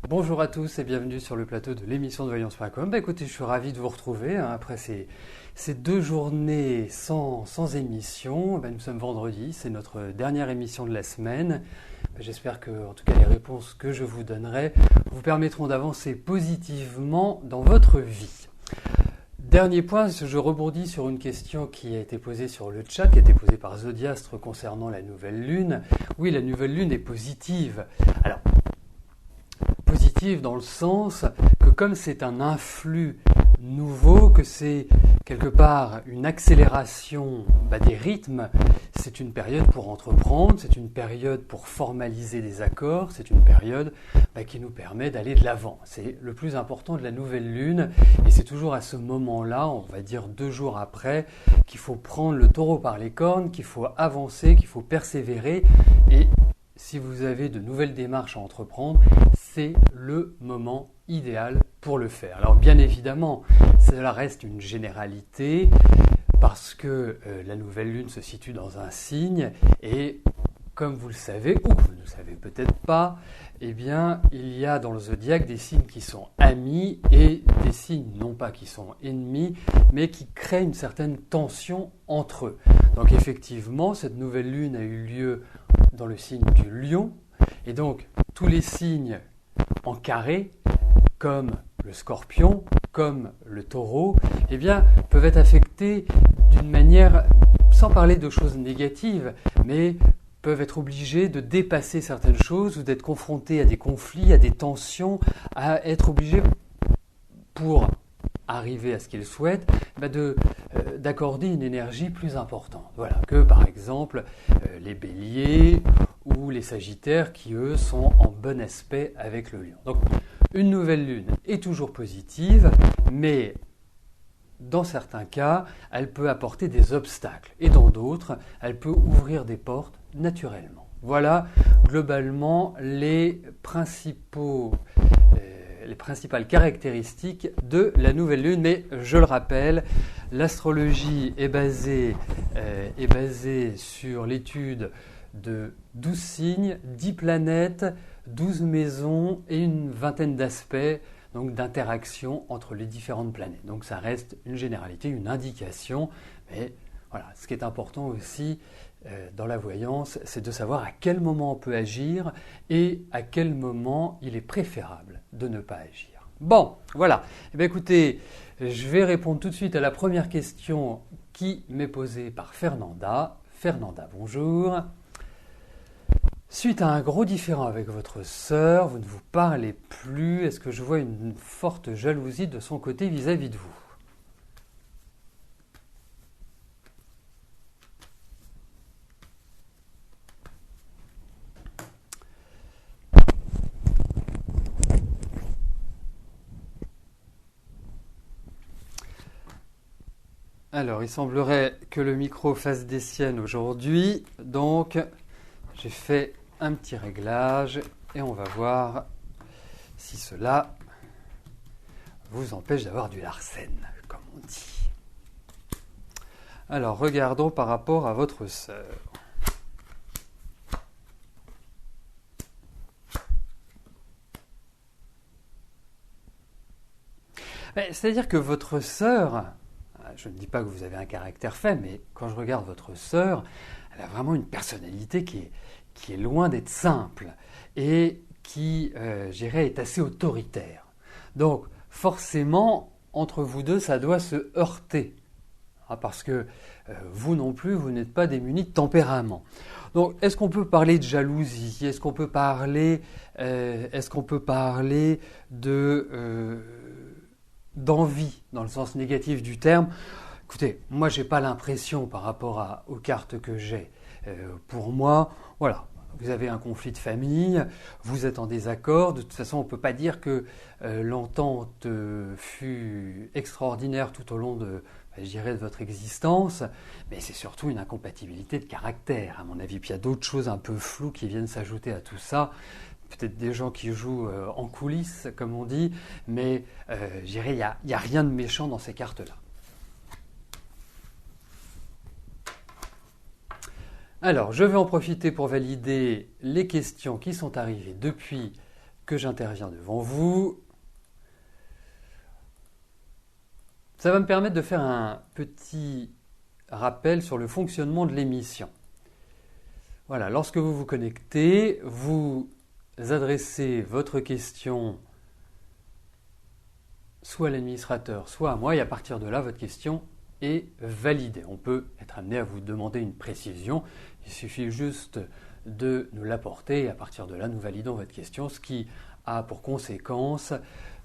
Bonjour à tous et bienvenue sur le plateau de l'émission de Voyance.com. Écoutez, je suis ravi de vous retrouver après ces 2 journées sans émission. Nous sommes vendredi, c'est notre dernière émission de la semaine. J'espère que, en tout cas, les réponses que je vous donnerai vous permettront d'avancer positivement dans votre vie. Dernier point, je rebondis sur une question qui a été posée sur le chat, qui a été posée par Zodiastre concernant la nouvelle lune. Oui, la nouvelle lune est positive. Alors, positive dans le sens que comme c'est un influx nouveau, que c'est quelque part une accélération des rythmes, c'est une période pour entreprendre, c'est une période pour formaliser des accords, c'est une période qui nous permet d'aller de l'avant. C'est le plus important de la nouvelle lune et c'est toujours à ce moment-là, on va dire 2 jours après, qu'il faut prendre le taureau par les cornes, qu'il faut avancer, qu'il faut persévérer et si vous avez de nouvelles démarches à entreprendre, c'est le moment idéal pour le faire. Alors bien évidemment, cela reste une généralité parce que la nouvelle lune se situe dans un signe et comme vous le savez, ou vous ne le savez peut-être pas, eh bien, il y a dans le zodiaque des signes qui sont amis et des signes non pas qui sont ennemis, mais qui créent une certaine tension entre eux. Donc effectivement, cette nouvelle lune a eu lieu dans le signe du lion, et donc tous les signes en carré, comme le scorpion, comme le taureau, eh bien, peuvent être affectés d'une manière, sans parler de choses négatives, mais peuvent être obligés de dépasser certaines choses ou d'être confrontés à des conflits, à des tensions, à être obligés, pour arriver à ce qu'ils souhaitent, d'accorder une énergie plus importante. Voilà, que par exemple les béliers ou les sagittaires qui eux sont en bon aspect avec le lion. Donc une nouvelle lune est toujours positive, mais dans certains cas, elle peut apporter des obstacles et dans d'autres, elle peut ouvrir des portes naturellement. Voilà globalement les principales caractéristiques de la nouvelle lune, mais je le rappelle, l'astrologie est basée sur l'étude de 12 signes, 10 planètes, 12 maisons et une vingtaine d'aspects, donc d'interactions entre les différentes planètes. Donc ça reste une généralité, une indication, mais voilà, ce qui est important aussi dans la voyance, c'est de savoir à quel moment on peut agir et à quel moment il est préférable de ne pas agir. Bon, voilà. Eh bien, écoutez, je vais répondre tout de suite à la première question qui m'est posée par Fernanda. Fernanda, bonjour. Suite à un gros différend avec votre sœur, vous ne vous parlez plus. Est-ce que je vois une forte jalousie de son côté vis-à-vis de vous ? Alors, il semblerait que le micro fasse des siennes aujourd'hui, donc j'ai fait un petit réglage et on va voir si cela vous empêche d'avoir du Larsen, comme on dit. Alors, regardons par rapport à votre sœur. C'est-à-dire que votre sœur, je ne dis pas que vous avez un caractère faible, mais quand je regarde votre sœur, elle a vraiment une personnalité qui est loin d'être simple et qui, je dirais, est assez autoritaire. Donc, forcément, entre vous deux, ça doit se heurter. Parce que vous non plus, vous n'êtes pas démunis de tempérament. Donc, est-ce qu'on peut parler de jalousie ? Est-ce qu'on peut parler d'envie, dans le sens négatif du terme ? Écoutez, moi, je n'ai pas l'impression par rapport aux cartes que j'ai. Pour moi, voilà, vous avez un conflit de famille, vous êtes en désaccord. De toute façon, on ne peut pas dire que l'entente fut extraordinaire tout au long de votre existence, mais c'est surtout une incompatibilité de caractère, à mon avis. Puis il y a d'autres choses un peu floues qui viennent s'ajouter à tout ça. Peut-être des gens qui jouent en coulisses, comme on dit, mais je dirais, il n'y a rien de méchant dans ces cartes-là. Alors, je vais en profiter pour valider les questions qui sont arrivées depuis que j'interviens devant vous. Ça va me permettre de faire un petit rappel sur le fonctionnement de l'émission. Voilà, lorsque vous vous connectez, vous adressez votre question soit à l'administrateur, soit à moi, et à partir de là, votre question est validée. On peut être amené à vous demander une précision, il suffit juste de nous l'apporter, et à partir de là, nous validons votre question, ce qui a pour conséquence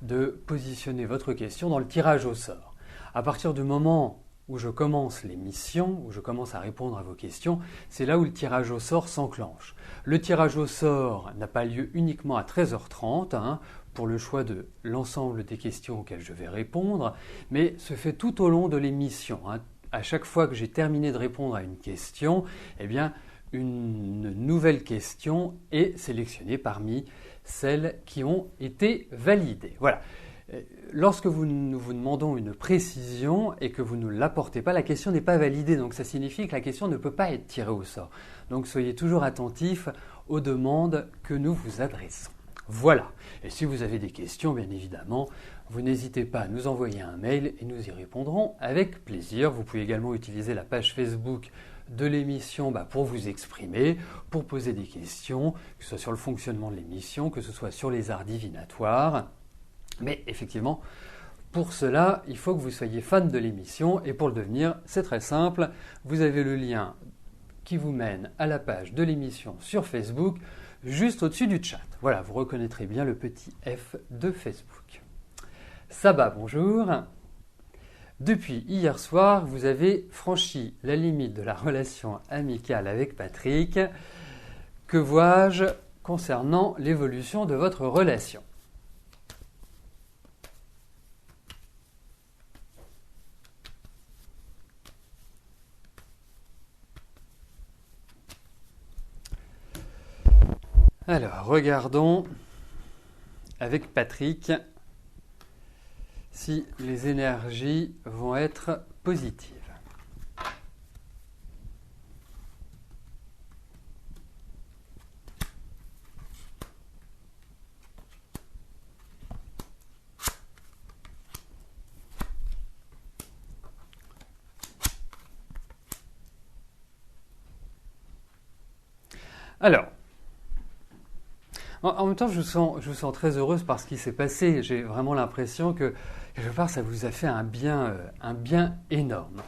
de positionner votre question dans le tirage au sort. À partir du moment où je commence l'émission, où je commence à répondre à vos questions, c'est là où le tirage au sort s'enclenche. Le tirage au sort n'a pas lieu uniquement à 13h30 pour le choix de l'ensemble des questions auxquelles je vais répondre, mais se fait tout au long de l'émission. À chaque fois que j'ai terminé de répondre à une question, eh bien, une nouvelle question est sélectionnée parmi celles qui ont été validées. Voilà. Lorsque nous vous demandons une précision et que vous ne l'apportez pas, la question n'est pas validée. Donc ça signifie que la question ne peut pas être tirée au sort. Donc soyez toujours attentifs aux demandes que nous vous adressons. Voilà. Et si vous avez des questions, bien évidemment, vous n'hésitez pas à nous envoyer un mail et nous y répondrons avec plaisir. Vous pouvez également utiliser la page Facebook de l'émission pour vous exprimer, pour poser des questions, que ce soit sur le fonctionnement de l'émission, que ce soit sur les arts divinatoires. Mais effectivement, pour cela, il faut que vous soyez fan de l'émission et pour le devenir, c'est très simple. Vous avez le lien qui vous mène à la page de l'émission sur Facebook, juste au-dessus du chat. Voilà, vous reconnaîtrez bien le petit F de Facebook. Saba, bonjour. Depuis hier soir, vous avez franchi la limite de la relation amicale avec Patrick. Que vois-je concernant l'évolution de votre relation ? Alors, regardons avec Patrick si les énergies vont être positives. Alors, en même temps, je vous sens très heureuse par ce qui s'est passé. J'ai vraiment l'impression que, quelque part, ça vous a fait un bien énorme.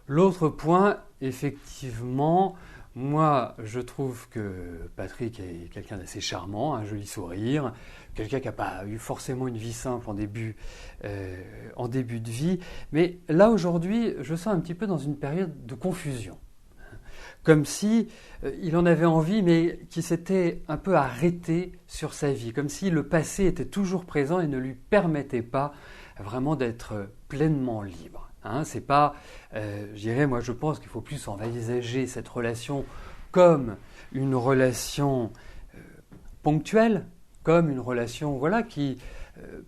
L'autre point, effectivement, moi, je trouve que Patrick est quelqu'un d'assez charmant, un joli sourire, quelqu'un qui n'a pas eu forcément une vie simple en début de vie. Mais là, aujourd'hui, je sens un petit peu dans une période de confusion. Comme si il en avait envie, mais qui s'était un peu arrêté sur sa vie, comme si le passé était toujours présent et ne lui permettait pas vraiment d'être pleinement libre. C'est pas, je dirais, moi je pense qu'il faut plus envisager cette relation comme une relation ponctuelle, comme une relation qui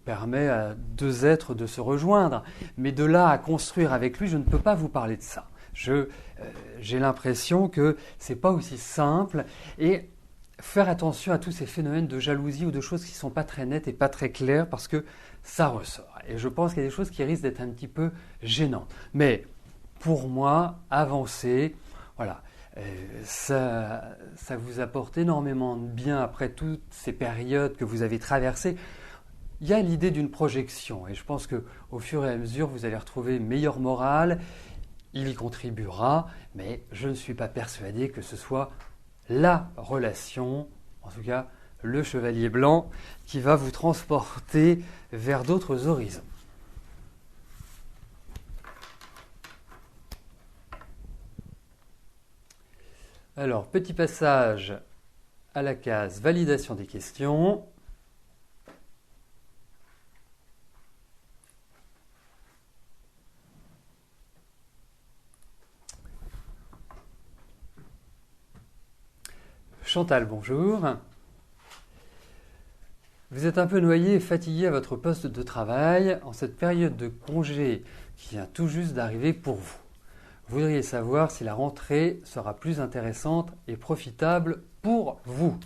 permet à deux êtres de se rejoindre. Mais de là à construire avec lui, je ne peux pas vous parler de ça. J'ai l'impression que c'est pas aussi simple et faire attention à tous ces phénomènes de jalousie ou de choses qui ne sont pas très nettes et pas très claires parce que ça ressort. Et je pense qu'il y a des choses qui risquent d'être un petit peu gênantes. Mais pour moi, avancer, voilà, ça vous apporte énormément de bien après toutes ces périodes que vous avez traversées. Il y a l'idée d'une projection et je pense qu'au fur et à mesure, vous allez retrouver une meilleure morale. Il y contribuera, mais je ne suis pas persuadé que ce soit la relation, en tout cas le chevalier blanc, qui va vous transporter vers d'autres horizons. Alors, petit passage à la case validation des questions. Chantal, bonjour. Vous êtes un peu noyé et fatigué à votre poste de travail en cette période de congé qui vient tout juste d'arriver pour vous. Vous voudriez savoir si la rentrée sera plus intéressante et profitable pour vous.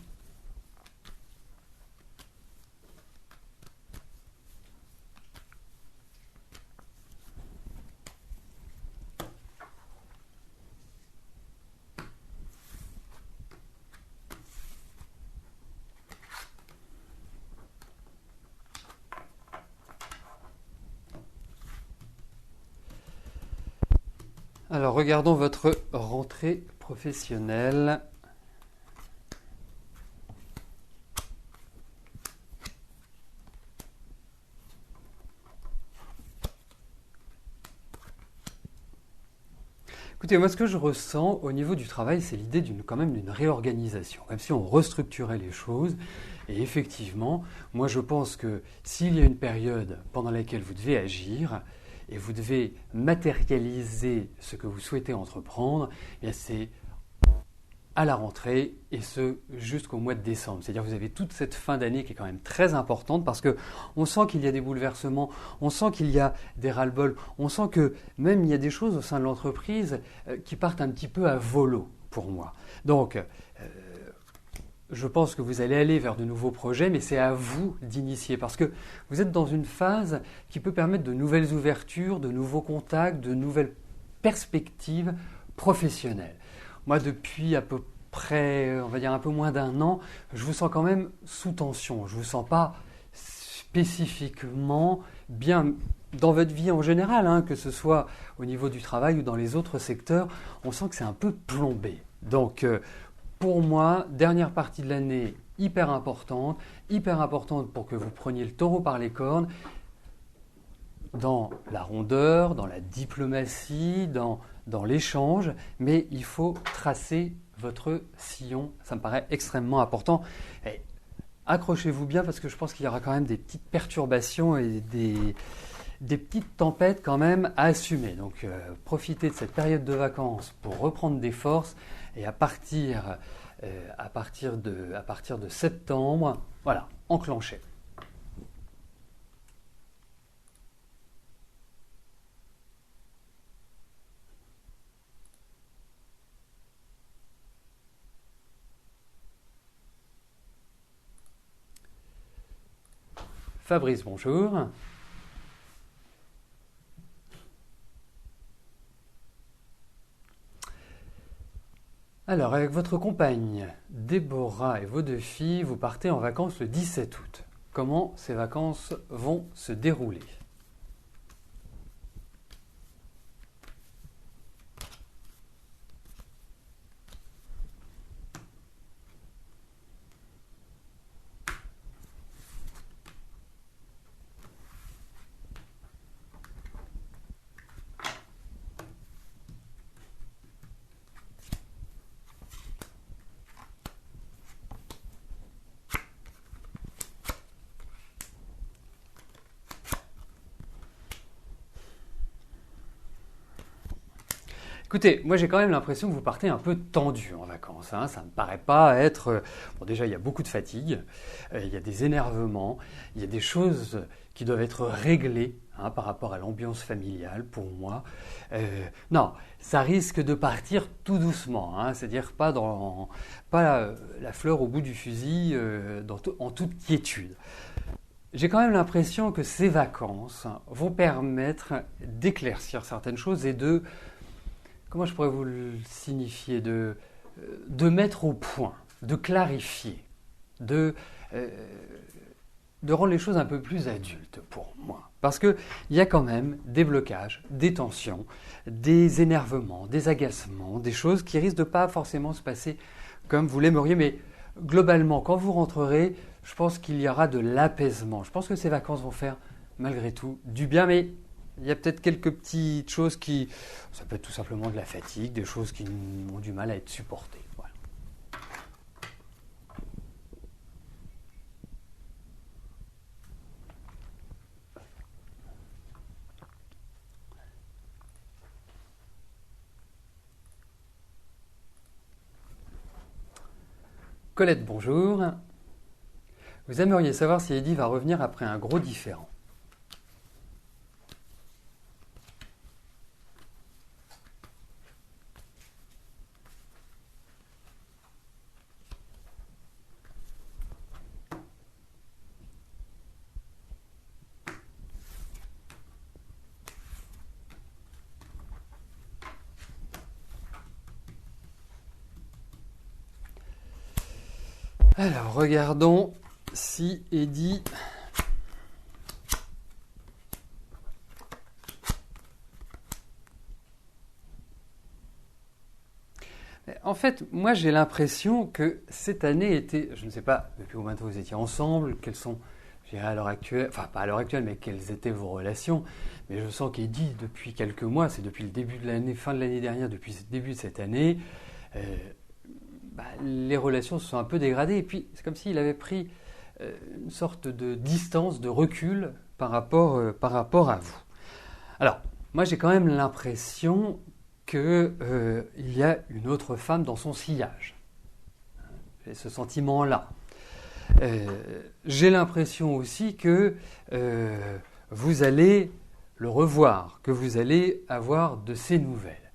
Alors, regardons votre rentrée professionnelle. Écoutez, moi, ce que je ressens au niveau du travail, c'est l'idée quand même d'une réorganisation, même si on restructurait les choses. Et effectivement, moi, je pense que s'il y a une période pendant laquelle vous devez agir et vous devez matérialiser ce que vous souhaitez entreprendre, eh bien, c'est à la rentrée et ce jusqu'au mois de décembre. C'est-à-dire que vous avez toute cette fin d'année qui est quand même très importante parce que on sent qu'il y a des bouleversements, on sent qu'il y a des ras-le-bol, on sent que même il y a des choses au sein de l'entreprise qui partent un petit peu à volo pour moi. Donc, je pense que vous allez aller vers de nouveaux projets, mais c'est à vous d'initier parce que vous êtes dans une phase qui peut permettre de nouvelles ouvertures, de nouveaux contacts, de nouvelles perspectives professionnelles. Moi, depuis à peu près, on va dire un peu moins d'un an, je vous sens quand même sous tension. Je ne vous sens pas spécifiquement bien dans votre vie en général, hein, que ce soit au niveau du travail ou dans les autres secteurs. On sent que c'est un peu plombé. Donc, pour moi, dernière partie de l'année hyper importante pour que vous preniez le taureau par les cornes dans la rondeur, dans la diplomatie, dans l'échange, mais il faut tracer votre sillon, ça me paraît extrêmement important. Et accrochez-vous bien parce que je pense qu'il y aura quand même des petites perturbations et des petites tempêtes quand même à assumer. Donc profitez de cette période de vacances pour reprendre des forces et à partir de septembre, voilà, enclenchez. Fabrice, bonjour. Alors, avec votre compagne Déborah et vos deux filles, vous partez en vacances le 17 août. Comment ces vacances vont se dérouler ? Écoutez, moi j'ai quand même l'impression que vous partez un peu tendu en vacances, hein. Ça ne me paraît pas être... Bon, déjà, il y a beaucoup de fatigue, il y a des énervements, il y a des choses qui doivent être réglées, hein, par rapport à l'ambiance familiale pour moi. Non, ça risque de partir tout doucement, hein, c'est-à-dire pas la fleur au bout du fusil, en toute quiétude. J'ai quand même l'impression que ces vacances vont permettre d'éclaircir certaines choses et comment je pourrais vous le signifier, de mettre au point, de clarifier, de rendre les choses un peu plus adultes pour moi. Parce qu'il y a quand même des blocages, des tensions, des énervements, des agacements, des choses qui risquent de pas forcément se passer comme vous l'aimeriez. Mais globalement, quand vous rentrerez, je pense qu'il y aura de l'apaisement. Je pense que ces vacances vont faire malgré tout du bien, mais il y a peut-être quelques petites choses ça peut être tout simplement de la fatigue, des choses qui ont du mal à être supportées. Voilà. Colette, bonjour. Vous aimeriez savoir si Eddie va revenir après un gros différend. Alors, regardons si Eddie... fait, moi j'ai l'impression que cette année était, je ne sais pas depuis combien de temps vous étiez ensemble, quelles sont, je dirais à l'heure actuelle, enfin pas à l'heure actuelle, mais quelles étaient vos relations. Mais je sens qu'Eddie, depuis quelques mois, c'est depuis le début de l'année, fin de l'année dernière, depuis le début de cette année, les relations se sont un peu dégradées. Et puis c'est comme s'il avait pris une sorte de distance, de recul par rapport à vous. Alors, moi j'ai quand même l'impression qu'il y a une autre femme dans son sillage. J'ai ce sentiment-là. J'ai l'impression aussi que vous allez le revoir, que vous allez avoir de ses nouvelles.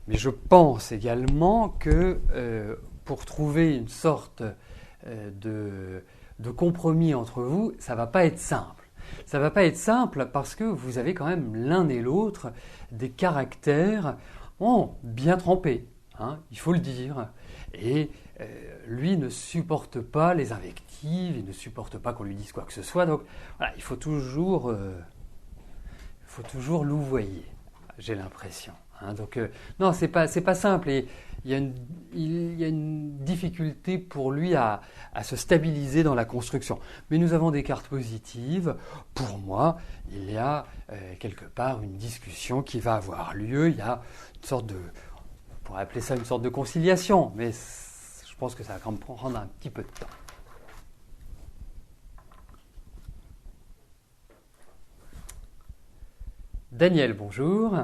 Mais je pense également que pour trouver une sorte de compromis entre vous, ça ne va pas être simple. Ça ne va pas être simple parce que vous avez quand même l'un et l'autre des caractères bien trempés, hein, il faut le dire. Et lui ne supporte pas les invectives, il ne supporte pas qu'on lui dise quoi que ce soit. Donc voilà, il faut toujours louvoyer, j'ai l'impression. Hein. Donc non, c'est pas simple. Et il y a une difficulté pour lui à se stabiliser dans la construction. Mais nous avons des cartes positives. Pour moi, il y a quelque part une discussion qui va avoir lieu. Il y a une sorte de, on pourrait appeler ça une sorte de conciliation, mais je pense que ça va quand même prendre un petit peu de temps. Daniel, bonjour.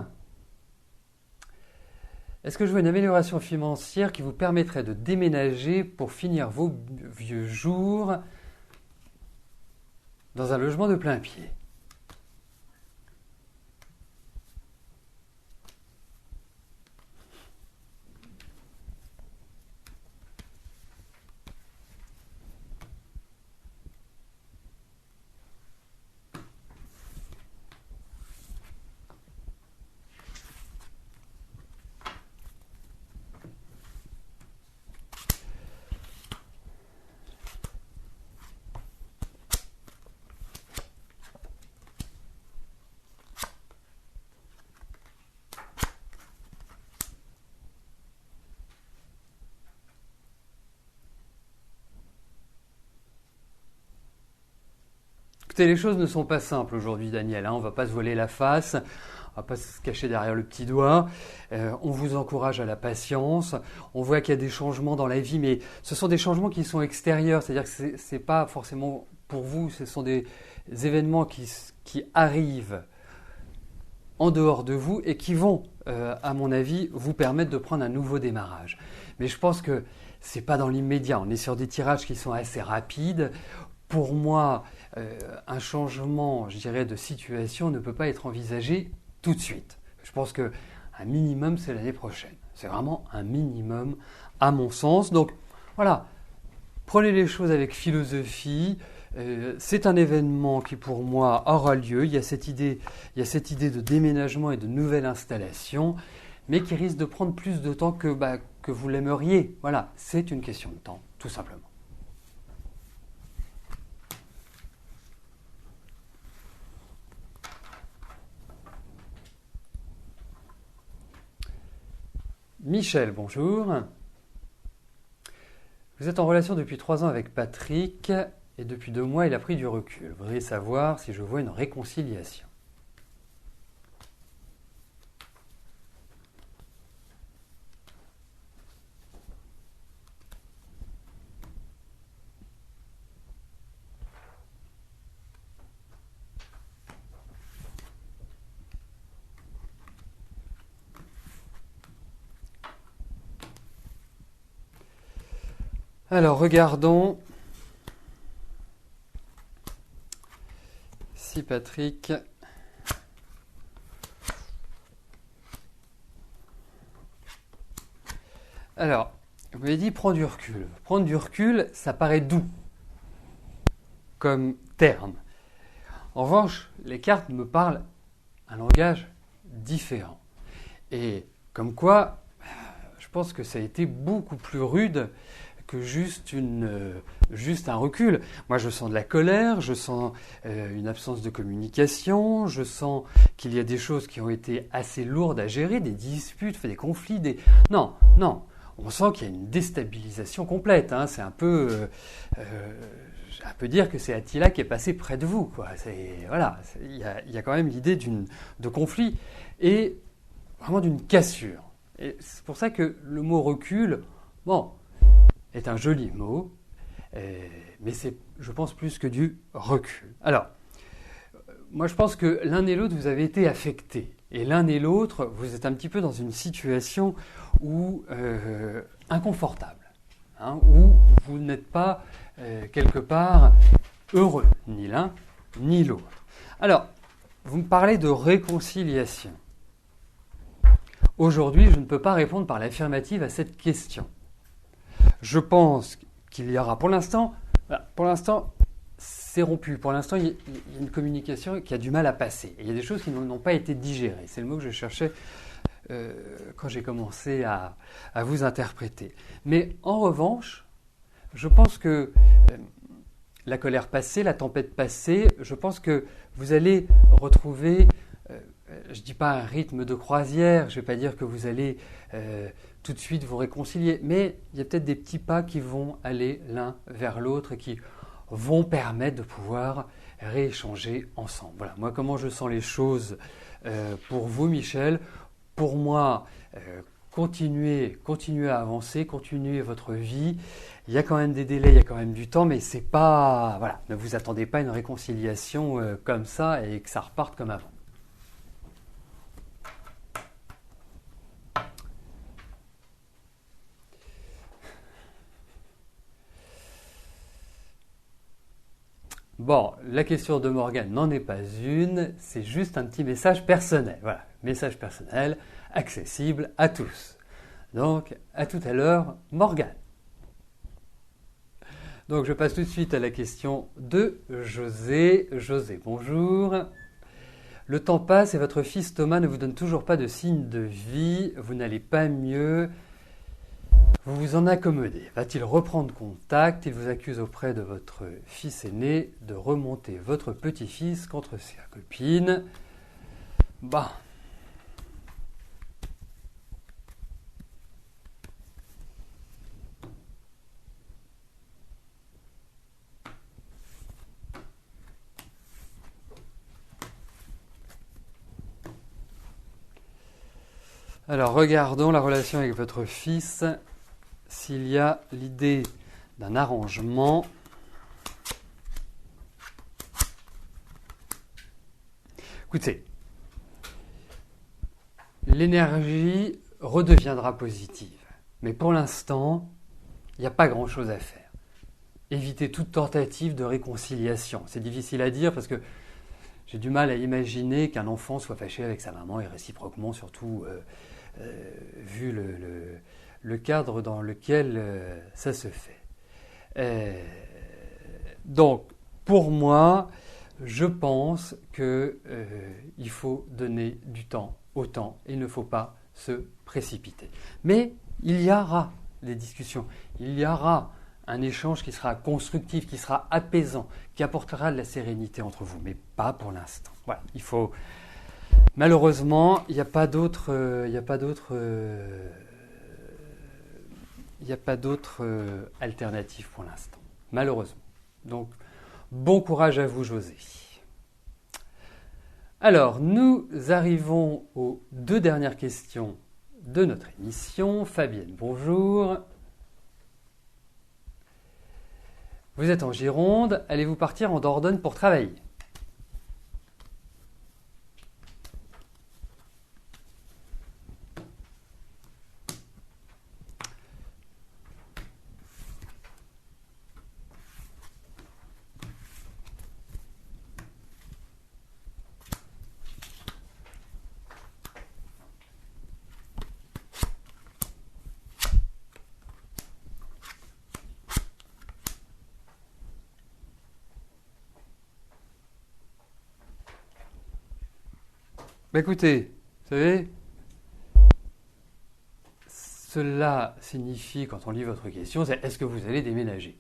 Est-ce que je vois une amélioration financière qui vous permettrait de déménager pour finir vos vieux jours dans un logement de plein pied ? Écoutez, les choses ne sont pas simples aujourd'hui, Daniel. On ne va pas se voiler la face, on ne va pas se cacher derrière le petit doigt. On vous encourage à la patience. On voit qu'il y a des changements dans la vie, mais ce sont des changements qui sont extérieurs. C'est-à-dire que ce n'est pas forcément pour vous, ce sont des événements qui arrivent en dehors de vous et qui vont, à mon avis, vous permettre de prendre un nouveau démarrage. Mais je pense que ce n'est pas dans l'immédiat. On est sur des tirages qui sont assez rapides. Pour moi, un changement, je dirais, de situation ne peut pas être envisagé tout de suite. Je pense qu'un minimum, c'est l'année prochaine. C'est vraiment un minimum, à mon sens. Donc, voilà, prenez les choses avec philosophie. C'est un événement qui, pour moi, aura lieu. Il y a cette idée de déménagement et de nouvelle installation, mais qui risque de prendre plus de temps que vous l'aimeriez. Voilà, c'est une question de temps, tout simplement. Michel, bonjour. Vous êtes en relation depuis 3 ans avec Patrick et depuis 2 mois, il a pris du recul. Vous voudriez savoir si je vois une réconciliation. Alors, regardons si Patrick... Alors, vous m'avez dit prendre du recul. Prendre du recul, ça paraît doux comme terme. En revanche, les cartes me parlent un langage différent. Et comme quoi, je pense que ça a été beaucoup plus rude que juste un recul. Moi, je sens de la colère, je sens une absence de communication, je sens qu'il y a des choses qui ont été assez lourdes à gérer, des disputes, des conflits, Non. on sent qu'il y a une déstabilisation complète. Hein. C'est un peu dire que c'est Attila qui est passé près de vous, quoi. Voilà, il y a quand même l'idée de conflit et vraiment d'une cassure. Et c'est pour ça que le mot recul, bon, est un joli mot, mais c'est, je pense, plus que du recul. Alors, moi je pense que l'un et l'autre, vous avez été affectés. Et l'un et l'autre, vous êtes un petit peu dans une situation inconfortable, hein, où vous n'êtes pas quelque part heureux, ni l'un ni l'autre. Alors, vous me parlez de réconciliation. Aujourd'hui, je ne peux pas répondre par l'affirmative à cette question. Je pense qu'il y aura pour l'instant, c'est rompu. Pour l'instant, il y a une communication qui a du mal à passer. Et il y a des choses qui n'ont pas été digérées. C'est le mot que je cherchais quand j'ai commencé à vous interpréter. Mais en revanche, je pense que la colère passée, la tempête passée, je pense que vous allez retrouver, je ne dis pas un rythme de croisière, je ne vais pas dire que vous allez tout de suite vous réconcilier, mais il y a peut-être des petits pas qui vont aller l'un vers l'autre et qui vont permettre de pouvoir rééchanger ensemble. Voilà, moi comment je sens les choses pour vous, Michel. Pour moi, continuez à avancer, continuez votre vie. Il y a quand même des délais, il y a quand même du temps, mais c'est pas, voilà, ne vous attendez pas à une réconciliation comme ça et que ça reparte comme avant. Bon, la question de Morgane n'en est pas une, c'est juste un petit message personnel. Voilà, message personnel, accessible à tous. Donc, à tout à l'heure, Morgane. Donc, je passe tout de suite à la question de José. José, bonjour. Le temps passe et votre fils Thomas ne vous donne toujours pas de signe de vie. Vous n'allez pas mieux. Vous vous en accommodez. Va-t-il reprendre contact? Il vous accuse auprès de votre fils aîné de remonter votre petit-fils contre sa copine. Bah. Alors, regardons la relation avec votre fils. S'il y a l'idée d'un arrangement, écoutez, l'énergie redeviendra positive. Mais pour l'instant, il n'y a pas grand-chose à faire. Évitez toute tentative de réconciliation. C'est difficile à dire parce que j'ai du mal à imaginer qu'un enfant soit fâché avec sa maman et réciproquement, surtout vu le cadre dans lequel ça se fait. Donc, pour moi, je pense qu'il faut donner du temps au temps. Il ne faut pas se précipiter. Mais il y aura des discussions, il y aura un échange qui sera constructif, qui sera apaisant, qui apportera de la sérénité entre vous, mais pas pour l'instant. Voilà, il faut... Malheureusement, il n'y a pas d'autre alternative pour l'instant, malheureusement. Donc, bon courage à vous, José. Alors, nous arrivons aux deux dernières questions de notre émission. Fabienne, bonjour. Vous êtes en Gironde, allez-vous partir en Dordogne pour travailler? Écoutez, vous savez, cela signifie, quand on lit votre question, c'est est-ce que vous allez déménager?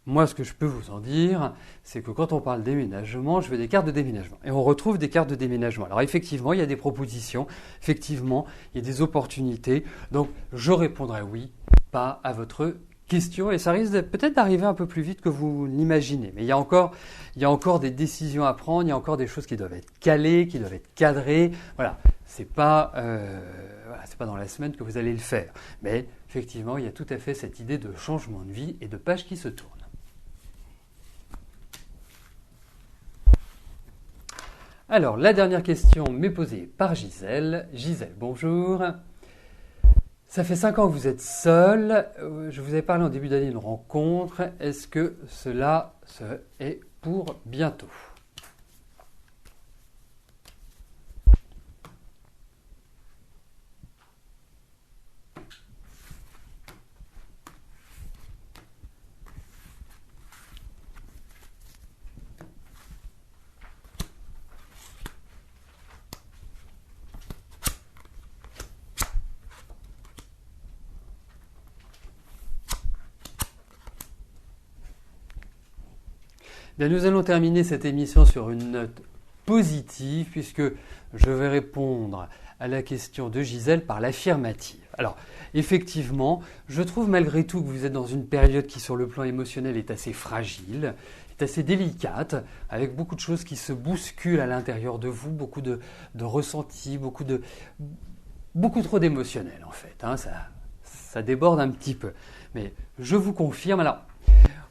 Moi, ce que je peux vous en dire, c'est que quand on parle déménagement, je veux des cartes de déménagement. Et on retrouve des cartes de déménagement. Alors effectivement, il y a des propositions, effectivement, il y a des opportunités. Donc, je répondrai oui, pas à votre question. Et ça risque peut-être d'arriver un peu plus vite que vous l'imaginez. Mais il y a encore des décisions à prendre, il y a encore des choses qui doivent être calées, qui doivent être cadrées. Voilà, c'est pas dans la semaine que vous allez le faire. Mais effectivement, il y a tout à fait cette idée de changement de vie et de page qui se tourne. Alors, la dernière question m'est posée par Gisèle. Gisèle, bonjour. Ça fait 5 ans que vous êtes seul. Je vous avais parlé en début d'année d'une rencontre. Est-ce que cela est pour bientôt ? Bien, nous allons terminer cette émission sur une note positive puisque je vais répondre à la question de Gisèle par l'affirmative. Alors, effectivement, je trouve malgré tout que vous êtes dans une période qui, sur le plan émotionnel, est assez fragile, est assez délicate, avec beaucoup de choses qui se bousculent à l'intérieur de vous, beaucoup de ressentis, beaucoup trop d'émotionnel en fait. Ça déborde un petit peu. Mais je vous confirme, alors,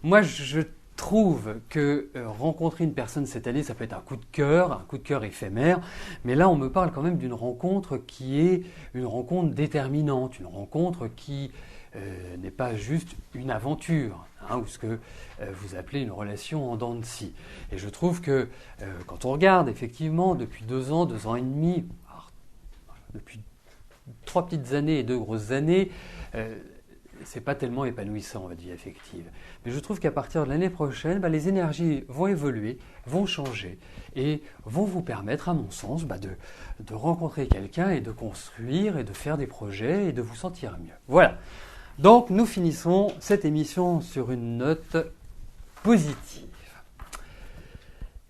moi je trouve que rencontrer une personne cette année, ça peut être un coup de cœur éphémère, mais là on me parle quand même d'une rencontre qui est une rencontre déterminante, une rencontre qui n'est pas juste une aventure, ou ce que vous appelez une relation en dents de scie. Et je trouve que quand on regarde effectivement depuis 2 ans, 2 ans et demi, depuis 3 petites années et 2 grosses années, c'est pas tellement épanouissant, votre vie affective. Mais je trouve qu'à partir de l'année prochaine, les énergies vont évoluer, vont changer et vont vous permettre, à mon sens, de rencontrer quelqu'un et de construire et de faire des projets et de vous sentir mieux. Voilà. Donc, nous finissons cette émission sur une note positive.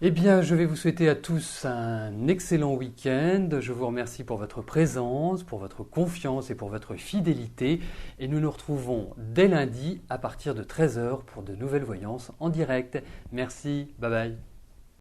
Eh bien, je vais vous souhaiter à tous un excellent week-end. Je vous remercie pour votre présence, pour votre confiance et pour votre fidélité. Et nous nous retrouvons dès lundi à partir de 13h pour de nouvelles voyances en direct. Merci, bye bye.